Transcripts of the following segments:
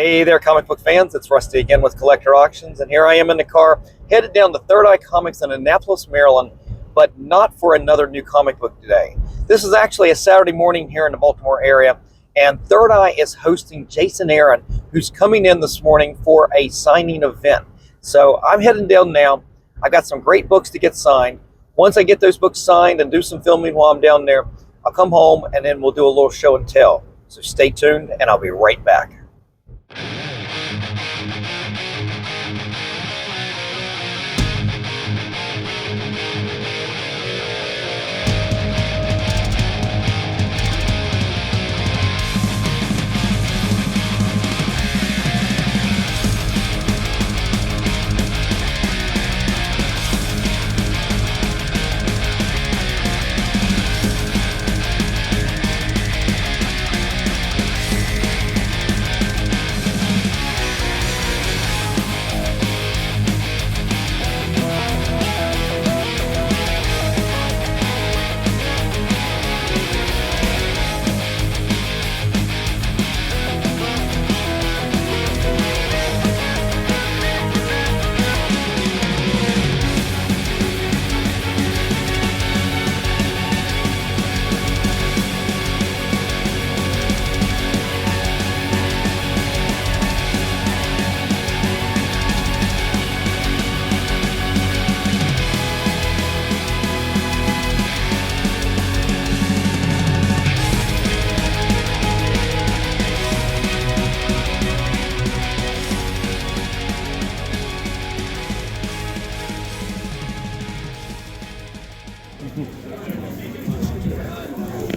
Hey there, comic book fans. It's Rusty again with Collector Auctions, and here I am in the car, headed down to Third Eye Comics in Annapolis, Maryland, but not for another new comic book today. This is actually a Saturday morning here in the Baltimore area, and Third Eye is hosting Jason Aaron, who's coming in this morning for a signing event. So I'm heading down now. I've got some great books to get signed. Once I get those books signed and do some filming while I'm down there, I'll come home and then we'll do a little show and tell. So stay tuned, and I'll be right back.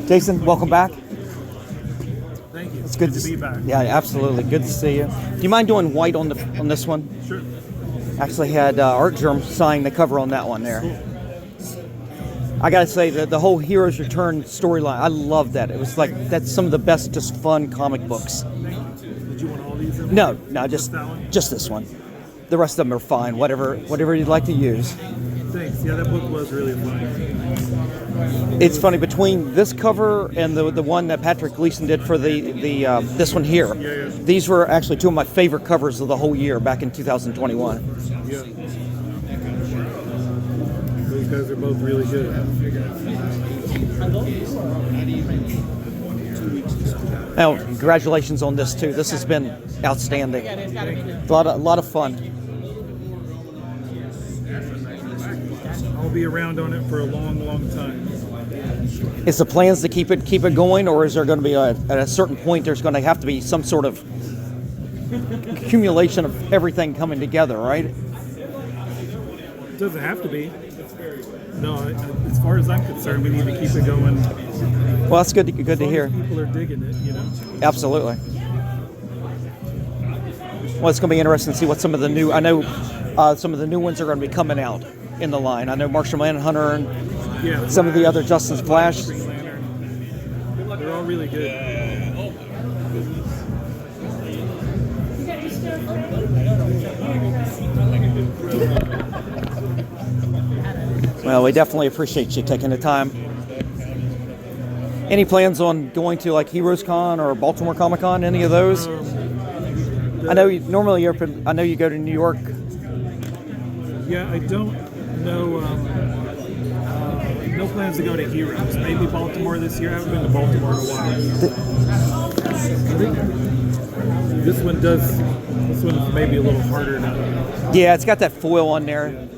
Jason, welcome back. Thank you. It's good to be back. Yeah, absolutely. Good to see you. Do you mind doing white on this one? Sure. Actually had Art Germ sign the cover on that one there. Cool. I gotta say that the whole Heroes Return storyline, I love that. It was like, that's some of the best, just fun comic books. Thank you. Did you want all these? No, just that one? just this one. The rest of them are fine. Whatever you'd like to use. Thanks. Yeah, that book was really fun. It's funny, between this cover and the one that Patrick Gleason did for the this one here. Yeah. These were actually two of my favorite covers of the whole year back in 2021. Yeah. Those guys are both really good. Now, congratulations on this too. This has been outstanding. A lot of fun. I'll be around on it for a long, long time. Is the plans to keep it going, or is there going to be at a certain point there's going to have to be some sort of accumulation of everything coming together, right? It doesn't have to be. No, as far as I'm concerned, we need to keep it going. Well, that's good to hear. People are digging it, you know. Absolutely. Well, it's going to be interesting to see what some of the new. I know some of the new ones are going to be coming out in the line. I know Martian Manhunter and some of the other Justice Flash. Green Lantern. They're all really good. Well, we definitely appreciate you taking the time. Any plans on going to like Heroes Con or Baltimore Comic Con? Any of those? I know normally I know you go to New York. Yeah, I don't know. No plans to go to Heroes. Maybe Baltimore this year. I haven't been to Baltimore in a while. I think this one's maybe a little harder to. Yeah, it's got that foil on there.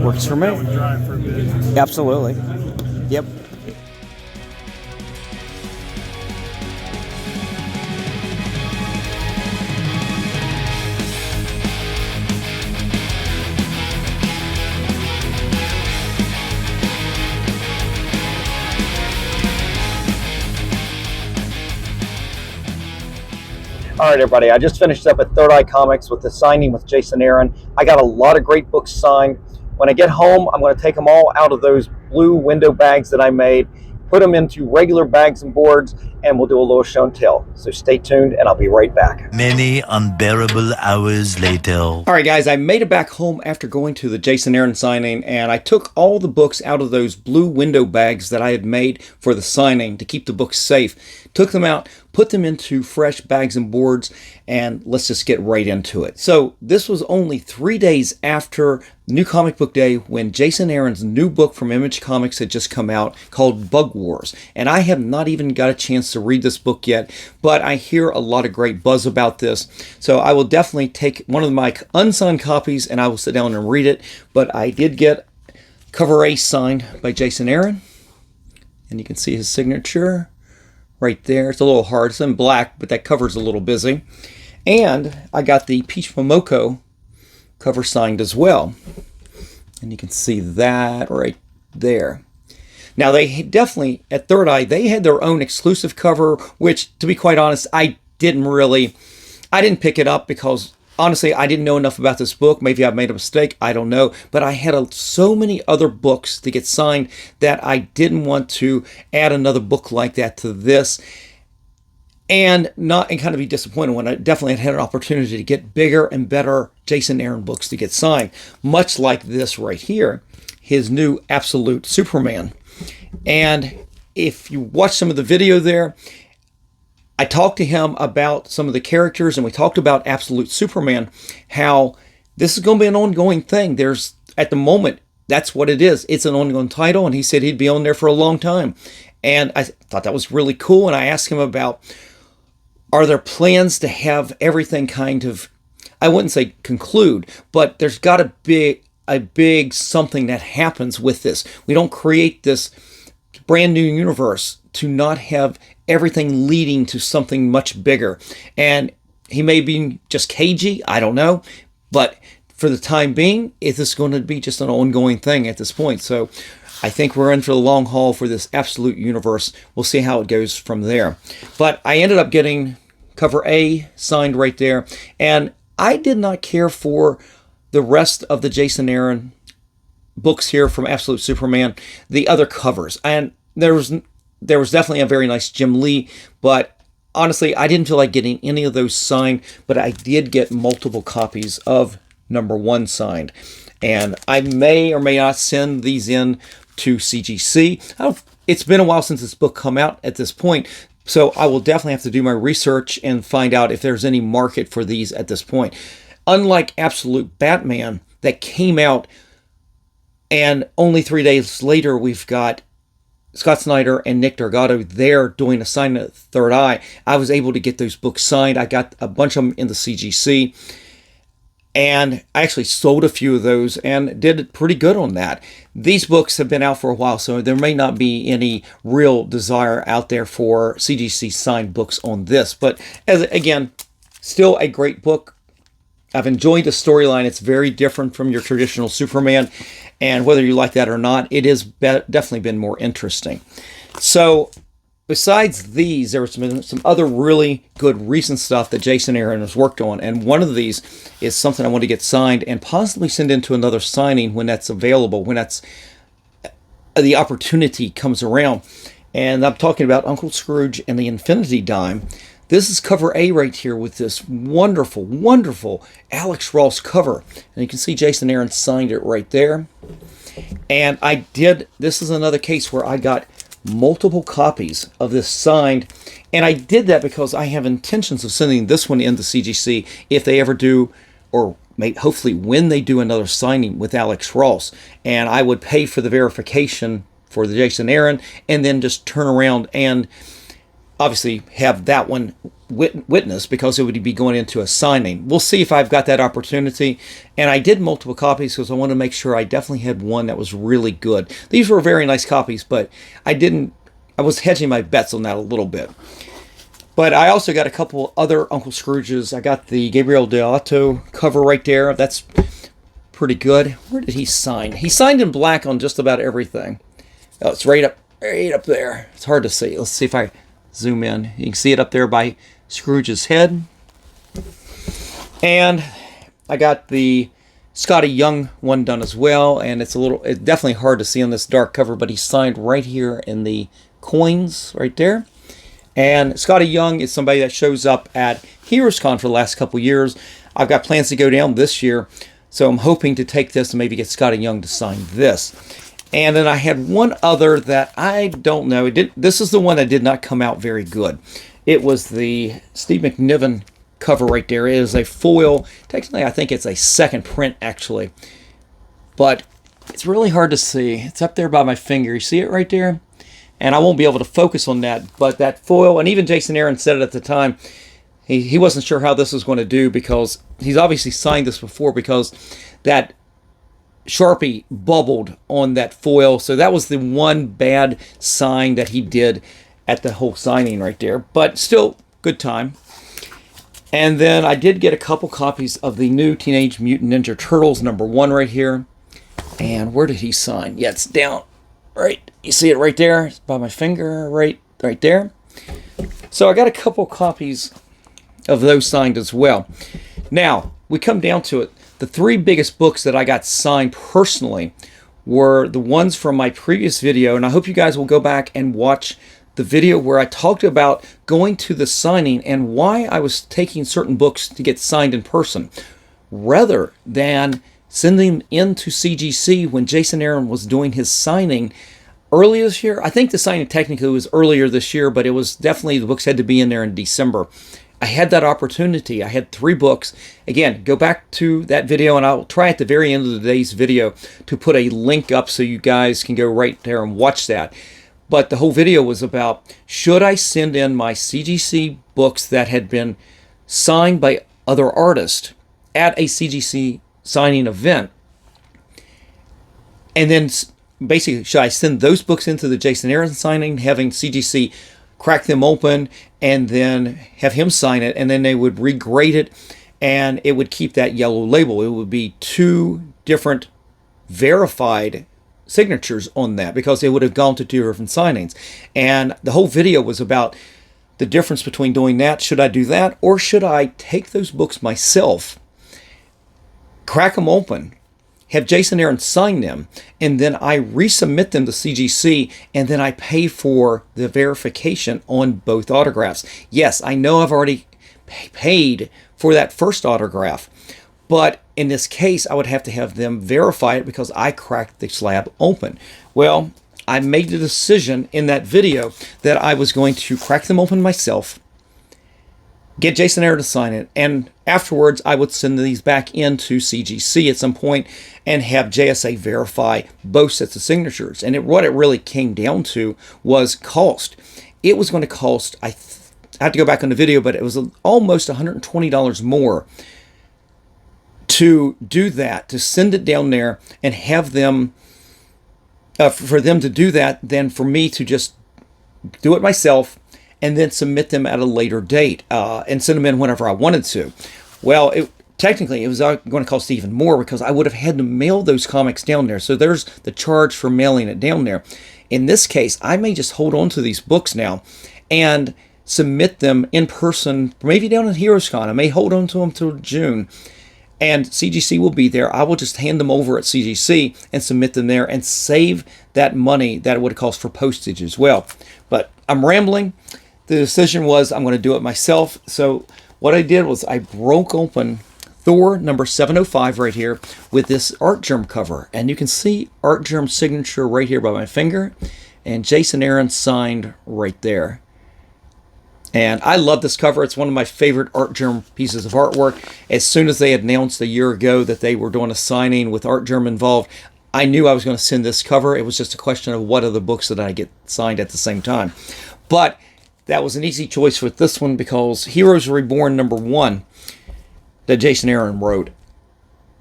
Works for me. That would drive for a bit. Absolutely. Yep. All right, everybody, I just finished up at Third Eye Comics with the signing with Jason Aaron. I got a lot of great books signed. When I get home, I'm going to take them all out of those blue window bags that I made, put them into regular bags and boards, and we'll do a little show and tell. So stay tuned, and I'll be right back. Many unbearable hours later. All right, guys, I made it back home after going to the Jason Aaron signing, and I took all the books out of those blue window bags that I had made for the signing to keep the books safe. Took them out, put them into fresh bags and boards, and let's just get right into it. So this was only 3 days after New Comic Book Day when Jason Aaron's new book from Image Comics had just come out called Bug Wars. And I have not even got a chance to read this book yet, but I hear a lot of great buzz about this. So I will definitely take one of my unsigned copies and I will sit down and read it. But I did get cover A signed by Jason Aaron. And you can see his signature right there. It's a little hard. It's in black, but that cover's a little busy. And I got the Peach Momoko cover signed as well. And you can see that right there. Now, they definitely, at Third Eye, they had their own exclusive cover, which, to be quite honest, I didn't pick it up because, honestly, I didn't know enough about this book. Maybe I've made a mistake. I don't know. But I had so many other books to get signed that I didn't want to add another book like that to this. And kind of be disappointed when I definitely had an opportunity to get bigger and better Jason Aaron books to get signed. Much like this right here, his new Absolute Superman. And if you watch some of the video there, I talked to him about some of the characters, and we talked about Absolute Superman, how this is going to be an ongoing thing. At the moment, that's what it is. It's an ongoing title, and he said he'd be on there for a long time. And I thought that was really cool, and I asked him about, are there plans to have everything kind of, I wouldn't say conclude, but there's got to be a big something that happens with this. We don't create this brand new universe to not have everything leading to something much bigger. And he may be just cagey, I don't know, but for the time being, it is going to be just an ongoing thing at this point. So I think we're in for the long haul for this Absolute universe. We'll see how it goes from there. But I ended up getting cover A signed right there, and I did not care for the rest of the Jason Aaron books here from Absolute Superman, the other covers. And there was definitely a very nice Jim Lee, but honestly, I didn't feel like getting any of those signed, but I did get multiple copies of #1 signed. And I may or may not send these in to CGC. It's been a while since this book come out at this point, so I will definitely have to do my research and find out if there's any market for these at this point. Unlike Absolute Batman that came out, and only 3 days later we've got Scott Snyder and Nick Delgado there doing a signing at Third Eye, I was able to get those books signed. I got a bunch of them in the CGC, and I actually sold a few of those and did pretty good on that. These books have been out for a while, so there may not be any real desire out there for CGC signed books on this. But again, still a great book. I've enjoyed the storyline. It's very different from your traditional Superman, and whether you like that or not, it has definitely been more interesting. So besides these, there was some other really good recent stuff that Jason Aaron has worked on, and one of these is something I want to get signed and possibly send into another signing when that's available, when the opportunity comes around. And I'm talking about Uncle Scrooge and the Infinity Dime. This is cover A right here with this wonderful, wonderful Alex Ross cover. And you can see Jason Aaron signed it right there. And this is another case where I got multiple copies of this signed. And I did that because I have intentions of sending this one into CGC if they ever do, or hopefully when they do another signing with Alex Ross. And I would pay for the verification for the Jason Aaron and then just turn around and obviously have that one witness because it would be going into a signing. We'll see if I've got that opportunity. And I did multiple copies because I want to make sure I definitely had one that was really good. These were very nice copies, but I was hedging my bets on that a little bit. But I also got a couple other Uncle Scrooges. I got the Gabriel Deodato cover right there. That's pretty good. Where did he sign? He signed in black on just about everything. Oh, it's right up there. It's hard to see. Let's see if I zoom in. You can see it up there by Scrooge's head. And I got the Scotty Young one done as well, and it's definitely hard to see on this dark cover, but he signed right here in the coins right there. And Scotty Young is somebody that shows up at HeroesCon for the last couple years. I've got plans to go down this year, so I'm hoping to take this and maybe get Scotty Young to sign this. And then I had one other that I don't know. This is the one that did not come out very good. It was the Steve McNiven cover right there. It is a foil. Technically, I think it's a second print, actually. But it's really hard to see. It's up there by my finger. You see it right there? And I won't be able to focus on that. But that foil, and even Jason Aaron said it at the time, he wasn't sure how this was going to do because he's obviously signed this before because that Sharpie bubbled on that foil. So that was the one bad sign that he did at the whole signing right there. But still, good time. And then I did get a couple copies of the new Teenage Mutant Ninja Turtles #1 right here. And where did he sign? Yeah, it's down right. You see it right there? It's by my finger right there. So I got a couple copies of those signed as well. Now, we come down to it. The 3 biggest books that I got signed personally were the ones from my previous video, and I hope you guys will go back and watch the video where I talked about going to the signing and why I was taking certain books to get signed in person rather than sending them into CGC when Jason Aaron was doing his signing early this year. I think the signing technically was earlier this year, but it was definitely, the books had to be in there in December. I had that opportunity. I had 3 books. Again, go back to that video, and I'll try at the very end of today's video to put a link up so you guys can go right there and watch that. But the whole video was about, should I send in my CGC books that had been signed by other artists at a CGC signing event? And then basically, should I send those books into the Jason Aaron signing, having CGC crack them open, and then have him sign it, and then they would regrade it, and it would keep that yellow label. It would be 2 different verified signatures on that because they would have gone to 2 different signings. And the whole video was about the difference between doing that. Should I do that, or should I take those books myself, crack them open, have Jason Aaron sign them, and then I resubmit them to CGC, and then I pay for the verification on both autographs? Yes, I know I've already paid for that first autograph, but in this case, I would have to have them verify it because I cracked the slab open. Well, I made the decision in that video that I was going to crack them open myself, get Jason Aaron to sign it, and afterwards I would send these back into CGC at some point and have JSA verify both sets of signatures. And what it really came down to was cost. It was going to cost, I have to go back on the video, but it was almost $120 more to do that, to send it down there and have them, for them to do that, than for me to just do it myself and then submit them at a later date and send them in whenever I wanted to. Well, technically, it was going to cost even more because I would have had to mail those comics down there. So there's the charge for mailing it down there. In this case, I may just hold on to these books now and submit them in person, maybe down at HeroesCon. I may hold on to them till June, and CGC will be there. I will just hand them over at CGC and submit them there and save that money that it would cost for postage as well. But I'm rambling. The decision was I'm going to do it myself. So what I did was I broke open Thor number 705 right here with this Art Germ cover. And you can see Art Germ's signature right here by my finger. And Jason Aaron signed right there. And I love this cover. It's one of my favorite Art Germ pieces of artwork. As soon as they announced a year ago that they were doing a signing with Art Germ involved, I knew I was going to send this cover. It was just a question of what other books did I get signed at the same time. But that was an easy choice with this one because Heroes Reborn #1 that Jason Aaron wrote.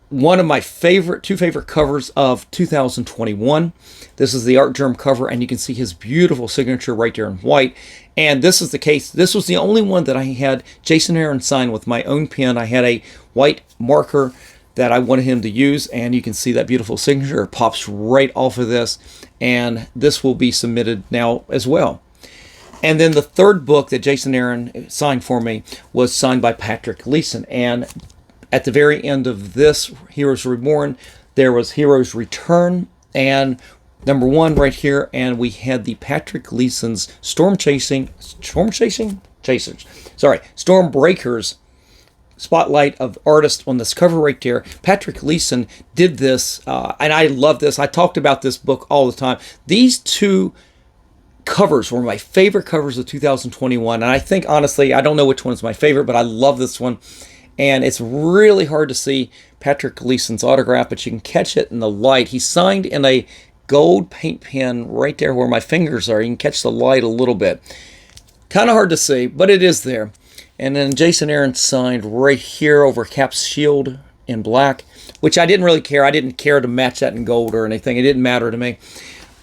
One of my two favorite covers of 2021. This is the Art Germ cover, and you can see his beautiful signature right there in white. And this is the case. This was the only one that I had Jason Aaron sign with my own pen. I had a white marker that I wanted him to use, and you can see that beautiful signature. It pops right off of this, and this will be submitted now as well. And then the third book that Jason Aaron signed for me was signed by Patrick Leeson. And at the very end of this Heroes Reborn, there was Heroes Return and number 1 right here, and we had the Patrick Leeson's Stormbreakers spotlight of artist on this cover right there. Patrick Leeson did this, and I love this. I talked about this book all the time. These two covers were my favorite covers of 2021, and I think, honestly, I don't know which one's my favorite, but I love this one. And it's really hard to see Patrick Leeson's autograph, but you can catch it in the light. He's signed in a gold paint pen right there where my fingers are. You can catch the light a little bit. Kind of hard to see, but it is there. And then Jason Aaron signed right here over Cap's shield in black, which I didn't really care. I didn't care to match that in gold or anything. It didn't matter to me.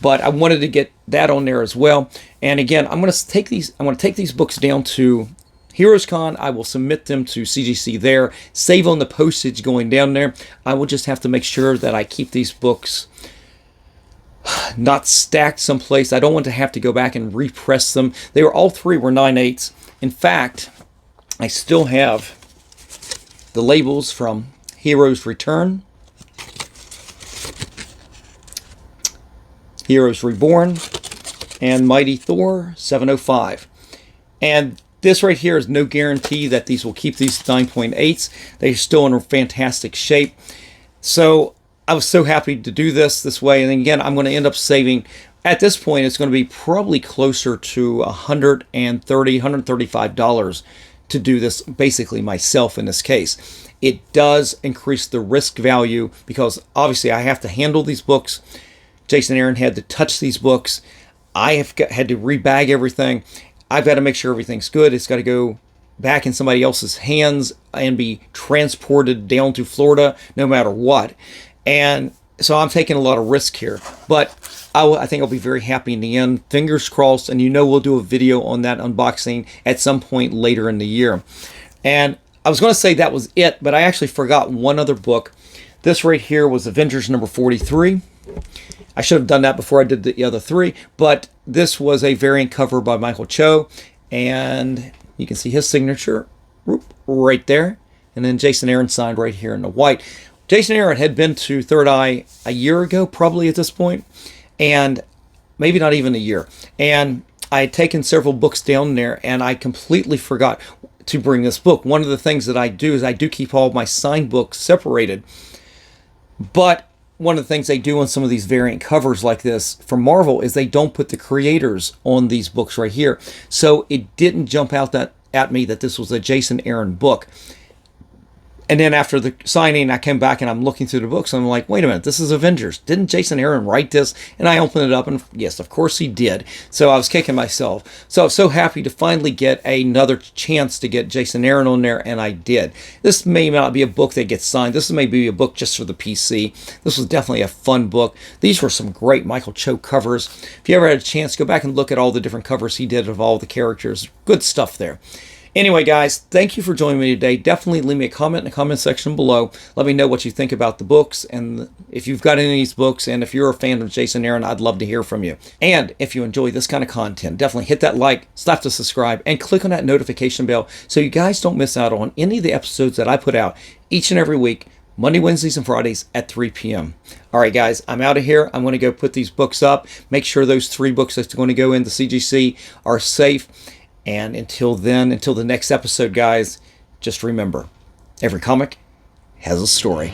But I wanted to get that on there as well. And again, I'm going to take these books down to Heroes Con. I will submit them to CGC there, save on the postage going down there. I will just have to make sure that I keep these books not stacked someplace. I don't want to have to go back and repress them. They were all 3 were 9/8. In fact, I still have the labels from Heroes Return, Heroes Reborn, and Mighty Thor 705. And this right here is no guarantee that these will keep these 9.8s. They're still in a fantastic shape. So I was so happy to do this way. And again, I'm going to end up saving, at this point, it's going to be probably closer to $130, $135 to do this basically myself in this case. It does increase the risk value because obviously I have to handle these books. Jason Aaron had to touch these books. I have had to rebag everything. I've got to make sure everything's good. It's got to go back in somebody else's hands and be transported down to Florida no matter what. And so I'm taking a lot of risk here. But I think I'll be very happy in the end. Fingers crossed. And we'll do a video on that unboxing at some point later in the year. And I was going to say that was it, but I actually forgot one other book. This right here was Avengers number 43. I should have done that before I did the other 3, but this was a variant cover by Michael Cho, and you can see his signature right there, and then Jason Aaron signed right here in the white. Jason Aaron had been to Third Eye a year ago, probably at this point, and maybe not even a year, and I had taken several books down there, and I completely forgot to bring this book. One of the things that I do is I do keep all of my signed books separated, but one of the things they do on some of these variant covers like this from Marvel is they don't put the creators on these books right here. So it didn't jump out at me that this was a Jason Aaron book. And then after the signing, I came back and I'm looking through the books and I'm like, wait a minute, this is Avengers. Didn't Jason Aaron write this? And I opened it up and yes, of course he did. So I was kicking myself. So I was so happy to finally get another chance to get Jason Aaron on there, and I did. This may not be a book that gets signed. This may be a book just for the PC. This was definitely a fun book. These were some great Michael Cho covers. If you ever had a chance, go back and look at all the different covers he did of all the characters. Good stuff there. Anyway, guys, thank you for joining me today. Definitely leave me a comment in the comment section below. Let me know what you think about the books and if you've got any of these books. And if you're a fan of Jason Aaron, I'd love to hear from you. And if you enjoy this kind of content, definitely hit that like, slap the subscribe, and click on that notification bell so you guys don't miss out on any of the episodes that I put out each and every week, Monday, Wednesdays, and Fridays at 3 p.m. All right, guys, I'm out of here. I'm going to go put these books up. Make sure those 3 books that's going to go into CGC are safe. And until then, until the next episode, guys, just remember, every comic has a story.